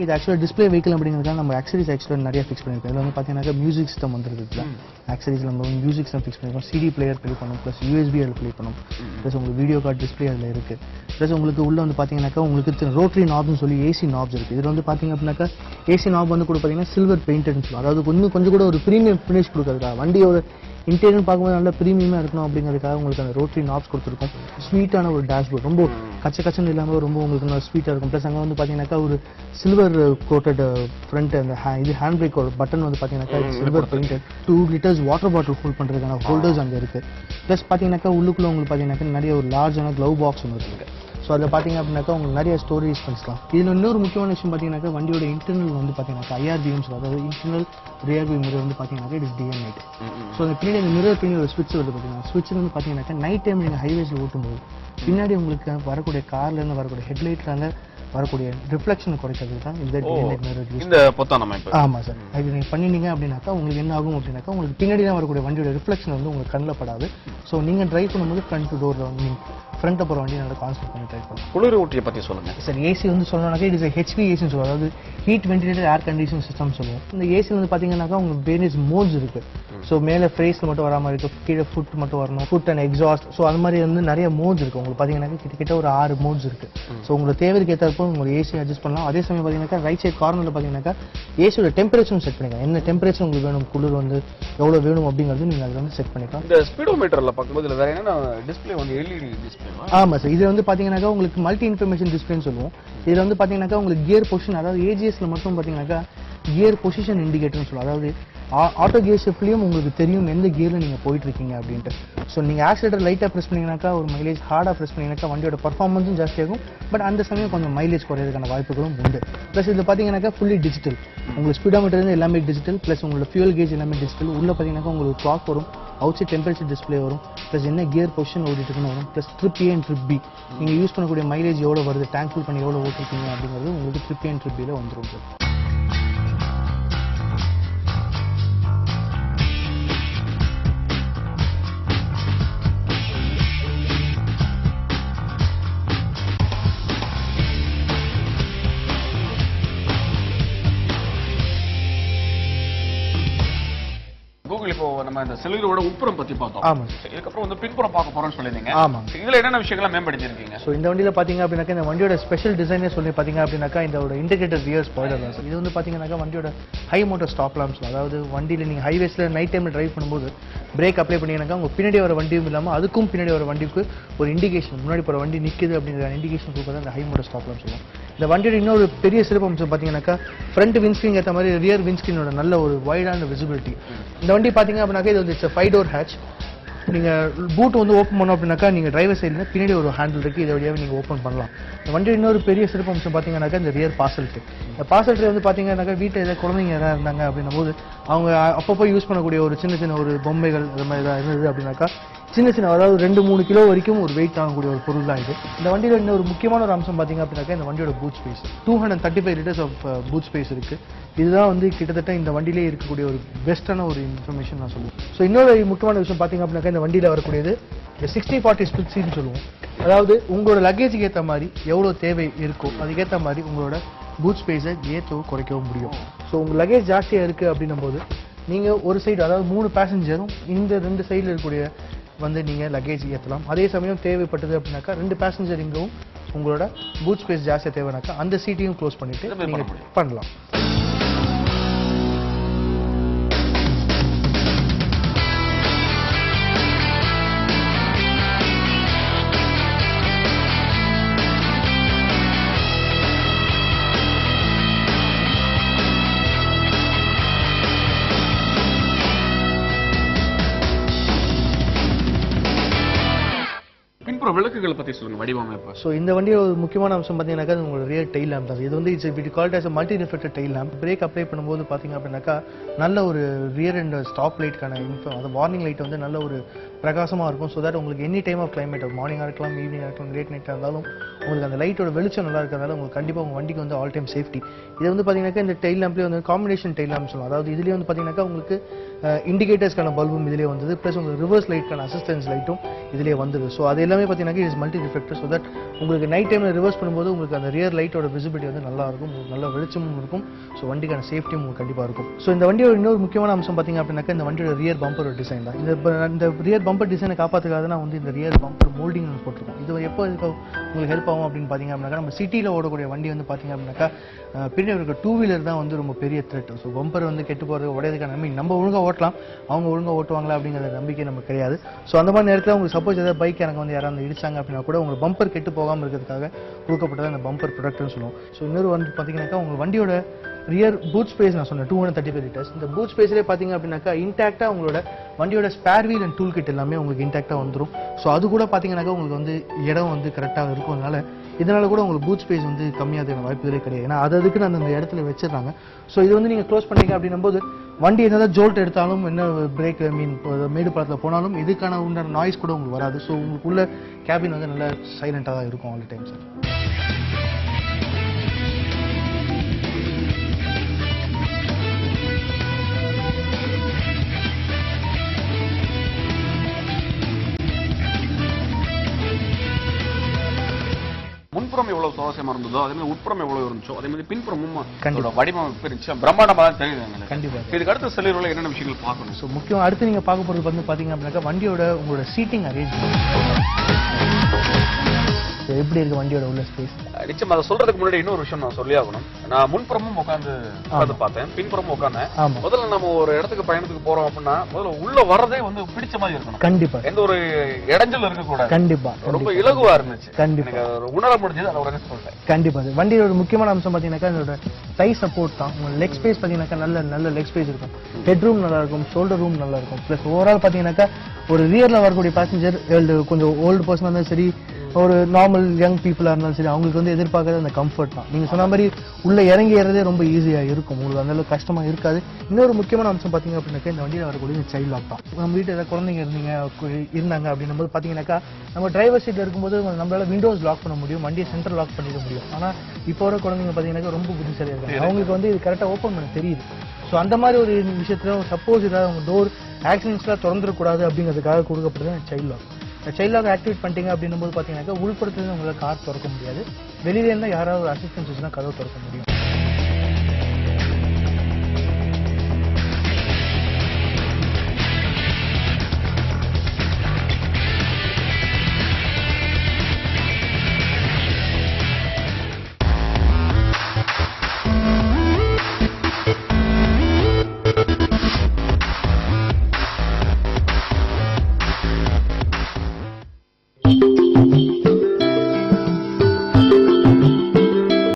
இது ஆக்சுவலாக display vehicle அப்படிங்கிறதுக்காக நம்ம ஆக்சரிஸ் ஆக்சுவலாக நிறைய ஃபிக்ஸ் பண்ணியிருக்கோம். இதில் வந்து பார்த்தீங்கன்னா மியூசிக் சிஸ்டம் வந்துருக்குல, ஆக்சரிஸ் நம்ம வந்து மியூசிக் சிஸ்டம் ஃபிக்ஸ் பண்ணியிருக்கோம். சிடி பிளேயர் ப்ளே பண்ணும், ப்ளஸ் யூஎஸ்பி அதில் ப்ளே பண்ணும், ப்ளஸ் உங்களுக்கு வீடியோ கார்டு டிஸ்பிளே அதில் இருக்குது. ப்ளஸ் உங்களுக்கு உள்ள வந்து பார்த்தீங்கன்னாக்கா உங்களுக்கு ரோட்டரி நாப்னு சொல்லி ஏசி நாப்ஸ் இருக்குது. இதில் வந்து பார்த்தீங்க அப்படின்னாக்கா ஏசி நாப் வந்து கூட பார்த்தீங்கன்னா சில்வர் பெயிண்டட்னு சொல்லுவோம். அதாவது கொஞ்சம் கூட ஒரு ப்ரீமியம் ஃபினிஷ் கொடுக்குறதுக்கா வண்டியோட இன்டீரியர் பார்க்கும்போது நல்லா ப்ரீமியமாக இருக்கணும் அப்படிங்கிறதுக்காக உங்களுக்கு அந்த ரோட்டரி நாப்ஸ் கொடுத்துருக்கோம். ஸ்வீட்டான ஒரு டேஷ்போர்ட், ரொம்ப கச்சன்னு இல்லாமல் ரொம்ப உங்களுக்கு நல்லா ஸ்வீட்டாக இருக்கும். ப்ளஸ் அங்கே வந்து பார்த்தீங்கன்னாக்கா ஒரு சில்வர் கோட்டட் ஃப்ரண்ட் அந்த இது ஹேண்ட் பிரேக் பட்டன் வந்து பார்த்தீங்கன்னாக்கா silver painted. 2 liters water bottle hold பண்ணுறதுக்கான ஹோல்டர்ஸ் அங்கே இருக்குது. ப்ளஸ் பார்த்தீங்கன்னாக்கா உள்ளுக்குள்ளே உங்களுக்கு பார்த்தீங்கன்னாக்கா நிறைய ஒரு லார்ஜான க்ளவ் பாக்ஸ் ஒன்று இருக்குது. ஸோ அதில் பார்த்தீங்க அப்படின்னாக்கா உங்களுக்கு நிறைய ஸ்டோரேஜ் பண்ணிக்கலாம். இதில் இன்னொரு முக்கியமான விஷயம் பார்த்தீங்கன்னாக்கா வண்டியோட இன்டர்னல் வந்து பார்த்தீங்கன்னாக்கா ஐஆர்பிஎம் சொல்லுவோம். அதாவது இன்டர்னல் ரியர் வியூ மிரர் வந்து பார்த்தீங்கன்னாக்கா it is day and night. So அந்த பின்னாடி அந்த மிரர் பின்னாடி ஒரு ஸ்விட்ச் வருது பார்த்தீங்கன்னா, ஸ்விட்ச் வந்து பார்த்தீங்கன்னாக்கா நைட் டைம் நீங்கள் ஹைவேஸில் ஓட்டும்போது பின்னாடி உங்களுக்கு வரக்கூடிய கார்லேருந்து வரக்கூடிய ஹெட்லைட்லாங்க வரக்கூடிய ரிஃப்ளெக்ஷன் குறைக்கிறதுக்கு தான் இந்த பொத்தான அமைப்பு. ஆமாம் சார், அது நீங்கள் பண்ணினீங்க அப்படின்னாக்கா உங்களுக்கு என்ன ஆகும் அப்படின்னாக்கா உங்களுக்கு பின்னாடி தான் வரக்கூடிய வண்டியோட ரிஃப்ளெக்ஷன் வந்து உங்களுக்கு கண்ணில் படாது. ஸோ நீங்கள் ட்ரைவ் பண்ணும்போது ஃப்ரண்ட் டோரில் வந்து ஃப்ரண்ட்டை போகிற வண்டி நல்லா கான்சென்ட் பண்ணி ட்ரை பண்ணுவோம். குளிர் ஊட்டியை பற்றி சொல்லுங்கள் சார். ஏசி வந்து சொல்லணும்னாக்கா இது ஹெச்பி ஏசின்னு சொல்லுவோம். அதாவது heat ventilator air condition system சொல்லுவோம். இந்த ஏசி வந்து பார்த்தீங்கன்னாக்கா உங்களுக்கு வேரியஸ் மோட்ஸ் இருக்குது. ஸோ மேலே ஃபேஸில் மட்டும் வர மாதிரி இருக்குது, கீழே ஃபுட் மட்டும் வரணும், ஃபுட் அண்ட் எக்ஸாஸ்ட். ஸோ அது மாதிரி வந்து நிறைய மோட்ஸ் இருக்குது. உங்களுக்கு பார்த்தீங்கன்னாக்கா கிட்டத்தட்ட ஒரு 6 மோட்ஸ் இருக்குது. ஸோ உங்களுக்கு தேவைக்கு ஏற்றப்போ உங்களுக்கு ஏசி அட்ஜஸ்ட் பண்ணலாம். அதே சமயம் பார்த்தீங்கன்னாக்கா ரைட் சைட் கார்னரில் பார்த்தீங்கன்னாக்கா ஏசியோட டெம்பரேச்சரும் செட் பண்ணிக்கலாம். என்ன டெம்பரேச்சர் உங்களுக்கு வேணும், குளிர் வந்து எவ்வளோ வேணும் அப்படிங்கிறது நீங்கள் அதில் வந்து செட் பண்ணிக்கலாம். இந்த ஸ்பீடோமீட்டரில் பார்க்கும்போது இதில் வேறு என்ன டிஸ்பிளே வந்து எல்இடி டிஸ்பிளே. ஆமாம் சார், இது வந்து பார்த்தீங்கன்னாக்கா உங்களுக்கு மல்டி இன்ஃபர்மேஷன் டிஸ்பிளேன்னு சொல்லுவோம். இதில் வந்து பார்த்தீங்கன்னாக்கா உங்களுக்கு கியர் பொசிஷன், அதாவது ஏஜிஎஸ்ல மட்டும் பார்த்தீங்கன்னாக்கா கியர் பொசிஷன் இண்டிகேட்டர்னு சொல்லுவோம். அதாவது ஆட்டோ கியர் ஷிஃப்ட்லையும் உங்களுக்கு தெரியும் எந்த கியரில் நீங்கள் போயிட்டு இருக்கீங்க அப்படின்ட்டு. ஸோ நீங்கள் ஆக்சிலேட்டர் லைட்டாக ப்ரெஸ் பண்ணிங்கனாக்கா ஒரு மைலேஜ், ஹார்டாக ப்ரெஸ் பண்ணிங்கனாக்கா வண்டியோட பர்ஃபார்மன்ஸும் ஜாஸ்தியாகும். பட் அந்த சமயம் கொஞ்சம் மைலேஜ் குறையிறதுக்கான வாய்ப்புகளும் உண்டு. ப்ளஸ் இதில் பார்த்தீங்கன்னாக்கா ஃபுல்லி டிஜிட்டல், உங்களுக்கு ஸ்பீடோமீட்டர் எல்லாமே டிஜிட்டல், ப்ளஸ் உங்களோட ஃபியூல் கேஜ் எல்லாமே டிஜிட்டல். உள்ள பார்த்தீங்கன்னாக்கா உங்களுக்கு கிளாக் வரும், அவுட் சைட் டெம்பரேச்சர் டிஸ்பிளே வரும், ப்ளஸ் என்ன கியர் பொசிஷன் ஓடிட்டுருக்குன்னு வரும், plus trip A and trip B நீங்கள் யூஸ் பண்ணக்கூடிய மைலேஜ் எவ்வளோ வருது, டேங்க் ஃபுல் பண்ணி எவ்வளோ ஓட்டிருக்கீங்க அப்படிங்கிறது உங்களுக்கு ட்ரிப் ஏ அண்ட் ட்ரிப் பியில் வந்துடும் சார். இப்போ நம்ம இந்த செல்லுகளோட உட்புறம் பத்தி பார்த்தோம். ஆமா. இதுக்கப்புறம் வந்து பின்புறம் பார்க்க போறோம்னு சொல்லிருந்தீங்க. ஆமா. இதுல என்னென்ன விஷயங்களை மேம்படுத்தி இருக்கீங்க? ஸோ இந்த வண்டியில பாத்தீங்க அப்படின்னாக்கா இந்த வண்டியோட ஸ்பெஷல் டிசைனே சொல்லி பாத்தீங்க அப்படின்னாக்கா இந்த ஒரு இன்டிகிரேட்டட் ரியர் ஸ்பாய்லர் தான் சார். இது வந்து பாத்தீங்கன்னாக்கா வண்டியோட ஹை மோட்டர் ஸ்டாப் லாம்ப்ஸ். அதாவது வண்டியில நீங்க ஹைவேஸ்ல நைட் டைம்ல டிரைவ் பண்ணும்போது பிரேக் அப்ளை பண்ணீங்கன்னாக்கா உங்க பின்னாடி வர வண்டியும் இல்லாம அதுக்கும் பின்னாடி வர வண்டிக்கு ஒரு இண்டிகேஷன், முன்னாடி போற வண்டி நிக்குது அப்படிங்கிற இண்டிகேஷன் கொடுக்குறது அந்த ஹை மோட்டர் ஸ்டாப் லாம்ப் சொல்லுவோம். இந்த வண்டியோட இன்னொரு பெரிய சிறப்பம்சம் பாத்தீங்கன்னாக்கா ஃப்ரண்ட் விண்ட்ஸ்கிரீன் ஏற்ற மாதிரி ரியர் விண்ட்ஸ்கிரீனோட நல்ல ஒரு வைடான விசிபிலிட்டி. இந்த வண்டி பாத்தீங்க அப்படின்னாக்கா இது வந்து 5 door hatch. நீங்கள் பூட் வந்து ஓப்பன் பண்ணோம் அப்படின்னாக்கா நீங்கள் டிரைவர் சைடில் பின்னாடி ஒரு ஹேண்டில் இருக்குது, இதை வழியாக நீங்கள் ஓப்பன் பண்ணலாம். இந்த வண்டி இன்னொரு பெரிய சிறப்பு அம்சம் பார்த்தீங்கன்னாக்கா இந்த ரியர் பார்சல் ட்ரே. இந்த பார்சல் ட்ரே வந்து பார்த்தீங்கன்னாக்கா வீட்டில் ஏதாவது குழந்தைங்க எதாவது இருந்தாங்க அப்படின்னும் போது அவங்க அப்பப்போ யூஸ் பண்ணக்கூடிய ஒரு சின்ன ஒரு பொம்மைகள் அது மாதிரி எதாவது இருந்தது அப்படின்னாக்கா சின்ன அதாவது 2-3 கிலோ வரைக்கும் ஒரு வெயிட் ஆகக்கூடிய ஒரு பொருள் தான் இது. இந்த வண்டியில் இன்னொரு முக்கியமான ஒரு அம்சம் பார்த்தீங்க அப்படின்னாக்கா இந்த வண்டியோட boot space 235 liters of boot space இருக்குது. இதுதான் வந்து கிட்டத்தட்ட இந்த வண்டியிலே இருக்கக்கூடிய ஒரு பெஸ்ட்டான ஒரு இன்ஃபர்மேஷன் நான் சொல்லுவேன். ஸோ இன்னொரு முக்கியமான விஷயம் பார்த்தீங்க அப்படின்னாக்கா இந்த வண்டியில் வரக்கூடியது இந்த 60-40 ஸ்பிளிட் சீட்னு சொல்லுவோம். அதாவது உங்களோட லக்கேஜுக்கு ஏற்ற மாதிரி எவ்வளோ தேவை இருக்கோ அதுக்கேற்ற மாதிரி உங்களோட பூட் ஸ்பேஸை ஏற்றவும் குறைக்கவும் முடியும். ஸோ உங்கள் லக்கேஜ் ஜாஸ்தியாக இருக்குது அப்படின்னும் போது நீங்கள் ஒரு சைடு, அதாவது 3 பேசஞ்சரும் இந்த 2 சைடில் இருக்கக்கூடிய வந்து நீங்கள் லக்கேஜ் ஏற்றலாம். அதே சமயம் தேவைப்பட்டது அப்படின்னாக்கா 2 பேசஞ்சர் இங்கவும் உங்களோட பூட் ஸ்பேஸ் ஜாஸ்தியாக தேவைனாக்கா அந்த சீட்டையும் க்ளோஸ் பண்ணிவிட்டு நீங்கள் பண்ணலாம். விளக்குகளை பத்தி சொல்லுங்க, வடிவமைப்பு. ஸோ இந்த வண்டியோட ஒரு முக்கியமான அம்சம் பார்த்தீங்கன்னாக்கா உங்களோட ரியர் டெயில் லேம்ப் தான். இது வந்து it's called as multi reflected tail lamp. Brake apply பண்ணும்போது பார்த்தீங்க அப்படின்னாக்கா நல்ல ஒரு ரியர் அண்ட் ஸ்டாப் லைட்கான அது வார்னிங் லைட் வந்து நல்ல ஒரு பிரகாசமாக இருக்கும். ஸோ தட் உங்களுக்கு எனி டைம் ஆஃப் கிளைமேட், மார்னிங்காக இருக்கலாம், ஈவினிங்காக இருக்கலாம், லேட் நைட்டாக இருந்தாலும் உங்களுக்கு அந்த லைட்டோட வெளிச்சம் நல்லா இருக்கிறதால உங்களுக்கு கண்டிப்பாக உங்கள் வண்டிக்கு வந்து ஆல் டைம் சேஃப்டி. இது வந்து பார்த்தீங்கன்னாக்கா இந்த டெயில் லேம்ப்லேயே வந்து காம்பினேஷன் டெயில் லேம்ப் சொல்லலாம். அதாவது இதுலேயே வந்து பார்த்தீங்கன்னாக்கா உங்களுக்கு இண்டிகேட்டர்ஸ்க்கான பல்பும் இதிலே வந்தது, ப்ளஸ் உங்களுக்கு ரிவர்ஸ் லைட்க்கான அசிஸ்டன்ஸ் லைட்டும் இதிலே வந்துது. ஸோ அது எல்லாமே பார்த்தீங்கன்னா is multi reflector. So that உங்களுக்கு நைட் டைமில் ரிவர்ஸ் பண்ணும்போது உங்களுக்கு அந்த ரியர் லைட்டோட விசிபிலிட்டி வந்து நல்லா இருக்கும், உங்களுக்கு நல்ல வெளிச்சமும் இருக்கும். ஸோ வண்டிக்கான சேஃப்டியும் உங்களுக்கு கண்டிப்பாக இருக்கும். ஸோ இந்த வண்டியோட இன்னொரு முக்கியமான அம்சம் பார்த்தீங்க அப்படின்னாக்கா இந்த வண்டியோட ரியர் பம்பர் டிசைன் தான். இந்த ரியர் பம்பர் டிசைனை காப்பாற்றுக்காக தான் வந்து இந்த ரியர் பம்பர் மோல்டிங் போட்டிருக்கோம். இது எப்போ உங்களுக்கு ஹெல்ப் ஆகும் அப்படின்னு பார்த்தீங்க அப்படின்னாக்கா நம்ம சிட்டியில் ஓடக்கூடிய வண்டி வந்து பார்த்தீங்க அப்படின்னாக்கா பின்னாடி இருக்க டூ வீலர் தான் வந்து ரொம்ப பெரிய த்ரெட். ஸோ பம்பர் வந்து கெட்டு போகிறது உடையதுக்கான நம்ம ஒழுங்காக ஓட்டலாம், அவங்க ஒழுங்காக ஓட்டுவாங்களா அப்படிங்கிற நம்பிக்கை நமக்கு கிடையாது. ஸோ அந்த மாதிரி நேரத்தில் உங்களுக்கு சப்போஸ் ஏதாவது பைக் எனக்கு வந்து யாராவது இடிச்சாங்க அப்படின்னா கூட உங்களுக்கு பம்பர் கெட்டு போகாமல் இருக்கிறதுக்காக கொடுக்கப்பட்டது அந்த பம்பர் ப்ரொடக்ட்னு சொல்லுவோம். ஸோ இன்னொரு வந்து பார்த்தீங்கன்னாக்கா உங்கள் வண்டியோட ரியர் பூட் ஸ்பேஸ் நான் சொன்னேன் 235 லிட்டர்ஸ். இந்த பூட் ஸ்பேஸ்லேயே பார்த்தீங்க அப்படின்னாக்கா இன்டாக்டாக உங்களோட வண்டியோட spare wheel and tool kit எல்லாமே உங்களுக்கு இன்டாக்டாக வந்துடும். ஸோ அது கூட பார்த்தீங்கன்னாக்கா உங்களுக்கு வந்து இடம் வந்து கரெக்டாக இருக்கும். இதனால கூட உங்களுக்கு பூட் ஸ்பேஸ் வந்து கம்மியாகிறதுக்கான வாய்ப்புகளே கிடையாது. ஏன்னா அதுக்கு அந்த இடத்துல வச்சிடறாங்க. ஸோ இது வந்து நீங்கள் க்ளோஸ் பண்ணீங்க அப்படின்னும் போது வண்டி என்னதான் ஜோல்ட் எடுத்தாலும் என்ன பிரேக் மேடு பழத்தில் போனாலும் இதுக்கான உண்டான நாய்ஸ் கூட உங்களுக்கு வராது. ஸோ உங்களுக்கு உள்ள கேபின் வந்து நல்லா சைலண்டாக தான் இருக்கும் ஆல் டைம் சார். முன்புறம் எவ்வளவு சுவாரஸ்யமா இருந்ததோ அதே மாதிரி உட்புறம் எவ்வளவு இருந்துச்சோ அதே மாதிரி பின்புறமும் வடிவமைப்பு இருந்துச்சு, பிரம்மாண்டமா தான் தெரியுது. கண்டிப்பா இதுக்கு அடுத்த செல்லுல என்னென்ன விஷயங்கள் பார்க்கணும்? ஸோ முக்கியம் அடுத்து நீங்க பார்க்க போறது வந்து பாத்தீங்க அப்படின்னாக்கா வண்டியோட உங்களோட சீட்டிங் அரேஞ்ச்மெண்ட் எப்படி இருக்கு, வண்டியோட உள்ள ஸ்பேஸ். நிச்சயம் அதை சொல்றதுக்கு முன்னாடி இன்னொரு விஷயம் நான் சொல்லி ஆகணும். நான் முன்புறமும் உட்காந்து பார்த்தேன், பின்புறமும் உட்காந்தேன். முதல்ல நம்ம ஒரு இடத்துக்கு பயணத்துக்கு போறோம் அப்படின்னா முதல்ல உள்ள வரதே வந்து பிடிச்ச மாதிரி இருக்கணும். கண்டிப்பா எந்த ஒரு இடைஞ்சல் இருக்கக்கூடாது. கண்டிப்பா ரொம்ப இலகுவா இருந்துச்சு. கண்டிப்பா உணர முடிஞ்சது, அதை உடனே சொல்றேன். கண்டிப்பா வண்டியோட ஒரு முக்கியமான அம்சம் பாத்தீங்கன்னாக்கா இதோட டை சப்போர்ட் தான். உங்க லெக் ஸ்பேஸ் பாத்தீங்கன்னாக்கா நல்ல லெக் ஸ்பேஸ் இருக்கும், ஹெட் ரூம் நல்லா இருக்கும், ஷோல்டர் ரூம் நல்லா இருக்கும். பிளஸ் ஓவரால் பாத்தீங்கன்னாக்கா ஒரு ரியர்ல வரக்கூடிய பேசஞ்சர் கொஞ்சம் ஓல்டு பர்சனா இருந்தாலும் சரி, ஒரு நார்மல் யங் பீப்புளாக இருந்தாலும் சரி, அவங்களுக்கு வந்து எதிர்பார்க்கறது அந்த கம்ஃபர்ட் தான். நீங்கள் சொன்ன மாதிரி உள்ள இறங்கி ஏறதே ரொம்ப ஈஸியாக இருக்கும், உங்களுக்கு அந்த அளவுக்கு கஷ்டமாக இருக்காது. இன்னொரு முக்கியமான அம்சம் பார்த்தீங்க அப்படின்னாக்கா இந்த வண்டியில் வரக்கூடிய சைல்ட் லாக் தான். நம்ம வீட்டில் ஏதாவது குழந்தைங்க இருந்தாங்க அப்படின்னும் போது பார்த்தீங்கன்னாக்கா நம்ம டிரைவர் சீட்டில் இருக்கும்போது நம்மளால விண்டோஸ் லாக் பண்ண முடியும், வண்டியை சென்டர் லாக் பண்ணிட முடியும். ஆனால் இப்போ வர குழந்தைங்க பார்த்தீங்கன்னாக்கா ரொம்ப புத்திசாலியாக இருக்காங்க, அவங்களுக்கு வந்து இது கரெக்டாக ஓப்பன் பண்ண தெரியுது. ஸோ அந்த மாதிரி ஒரு விஷயத்தில் சப்போஸ் ஏதாவது அவங்க டோர் ஆக்சிடென்ட்ஸ்லாம் திறந்துடக்கூடாது அப்படிங்கிறதுக்காக கொடுக்கப்படுது child lock. Child lock activate பண்ணிட்டீங்க அப்படின்னும் போது பார்த்தீங்கன்னாக்கா உள்படுத்துறது உங்களால் கார் திறக்க முடியாது, வெளியில இருந்தால் யாராவது ஒரு அசிஸ்டன்ஸ் வச்சுன்னா கதவு திறக்க முடியும்.